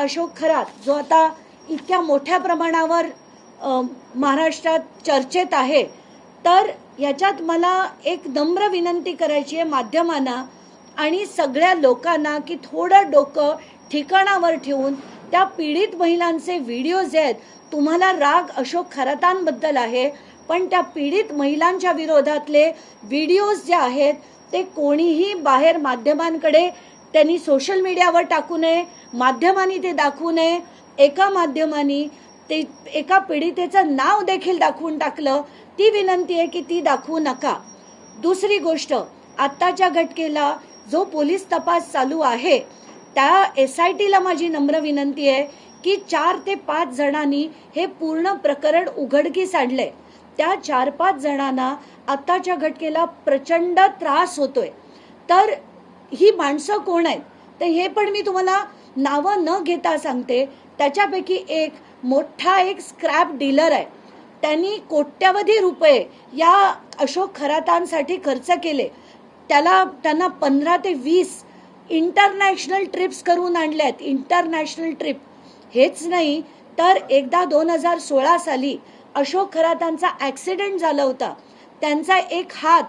अशोक खरात जो आता इतक्या मोठ्या प्रमाणावर महाराष्ट्रात चर्चेत आहे, तर याच्यात मला एक नम्र विनंती करायची आहे माध्यमांना आणि सगळ्या लोकांना की थोडं डोकं ठिकाणावर ठेवून त्या पीडित महिलांचे व्हिडिओज आहेत. तुम्हाला राग अशोक खरातांबद्दल आहे, पण त्या पीडित महिलांच्या विरोधातले व्हिडिओज जे आहेत ते कोणीही बाहेर माध्यमांकडे त्यांनी सोशल मीडियावर टाकू नये, माध्यमांनी ते दाखवू नये. एका माध्यमांनी ते एका पीडितेचं नाव देखील दाखवून टाकलं, ती विनंती आहे की ती दाखवू नका. दुसरी गोष्ट, आत्ताच्या घटनेला जो पोलीस तपास चालू आहे त्या SITला माझी नम्र विनंती आहे की 4 ते 5 जणांनी हे पूर्ण प्रकरण उघडकीस आणले. त्या 4-5 जणांना आत्ताच्या घटनेला प्रचंड त्रास होतोय. तर ही माणसं कोण आहेत तर हे पण मी तुम्हाला नावं न घेता सांगते. त्याच्यापैकी एक मोठा एक स्क्रॅप डीलर आहे. त्यांनी कोट्यवधी रुपये या अशोक खरातांसाठी खर्च केले. त्यांना 15 ते 20 इंटरनॅशनल ट्रिप्स करून आणल्यात. इंटरनॅशनल ट्रिप हेच नाही तर एकदा 2016 साली अशोक खरातांचा ॲक्सिडेंट झाला होता. त्यांचा एक हात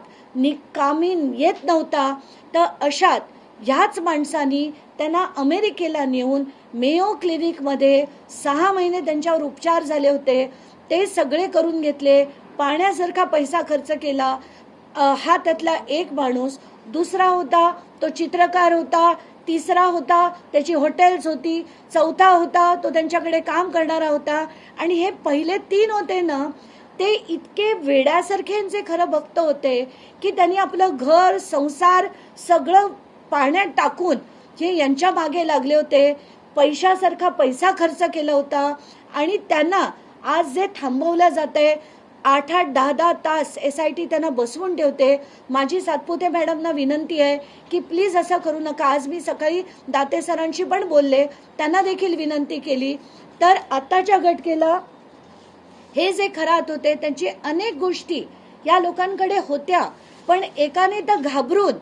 कामी येत नव्हता. तर अशात ह्याच माणसांनी त्यांना अमेरिकेला नेऊन मेयो क्लिनिकमध्ये 6 महिने त्यांच्यावर उपचार झाले होते. ते सगळे करून घेतले. पाण्यासारखा पैसा खर्च केला. हा त्यातला एक माणूस. दुसरा होता तो चित्रकार होता. तिसरा होता त्याची हॉटेल्स होती. चौथा होता तो त्यांच्याकडे काम करणारा होता. आणि हे पहिले 3 होते ना, ते इतके वेड्यासारख्यांचे खरं भक्त होते की त्यांनी आपलं घर संसार सगळं पाण्यात टाकून हे यांच्या मागे लागले होते. पैशासारखा पैसा खर्च केला होता. आणि त्यांना आज जे थांबवलं जातंय 8-8, 10-10 तास SIT त्यांना बसवून ठेवते. माझी सातपुते मॅडमना विनंती आहे की प्लीज असं करू नका. आज मी सकाळी दाते सरांशी पण बोलले, त्यांना देखील विनंती केली. तर आत्ताच्या घटनेला हे जे खरात होते त्यांची अनेक गोष्टी या लोकांकडे होत्या, पण एकाने तर घाबरून,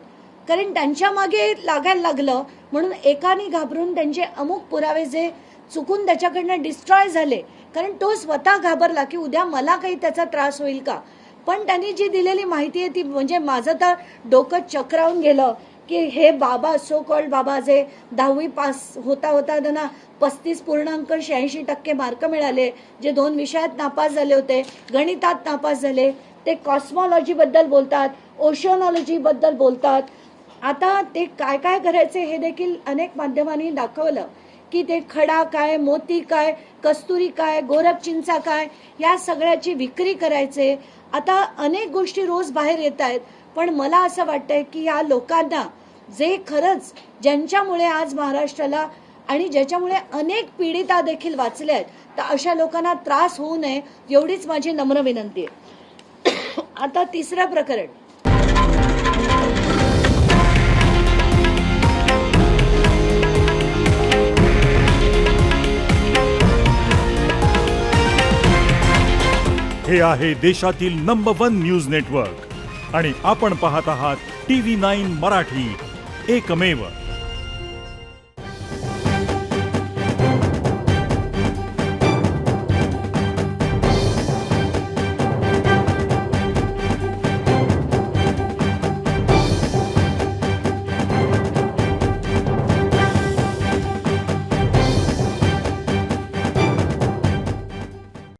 कारण त्यांच्या मागे लागायला लागलं म्हणून एकाने घाबरून त्यांचे अमुक पुरावे जे चुकून त्याच्याकडनं डिस्ट्रॉय झाले, कारण तो स्वतः घाबरला की उद्या मला काही त्याचा त्रास होईल का. पण त्यांनी जी दिलेली माहिती आहे ती म्हणजे माझं तर डोकं चक्रावून गेलं की हे बाबा, सो कॉल्ड बाबा जे 10वी पास होता त्यांना 35.86% मार्क मिळाले, जे 2 विषयात नापास झाले होते, गणितात नापास झाले, ते कॉस्मॉलॉजीबद्दल बोलतात, ओशनॉलॉजीबद्दल बोलतात. आता ते काय काय करायचे हे देखील अनेक माध्यमांनी दाखवलं की ते खडा काय, मोती काय, कस्तुरी काय, गोरखचिंचा काय, या सगळ्याची विक्री करायचे. आता अनेक गोष्टी रोज बाहेर येत आहेत. पण मला असं वाटतंय की या लोकांना जे खरंच ज्यांच्यामुळे आज महाराष्ट्राला आणि ज्याच्यामुळे अनेक पीडिता देखील वाचल्या आहेत, तर अशा लोकांना त्रास होऊ नये एवढीच माझी नम्र विनंती आहे. आता तिसरं प्रकरण. हे आहे देशातील नंबर 1 न्यूज नेटवर्क आणि आपण पाहत आहात TV9 मराठी, एकमेव.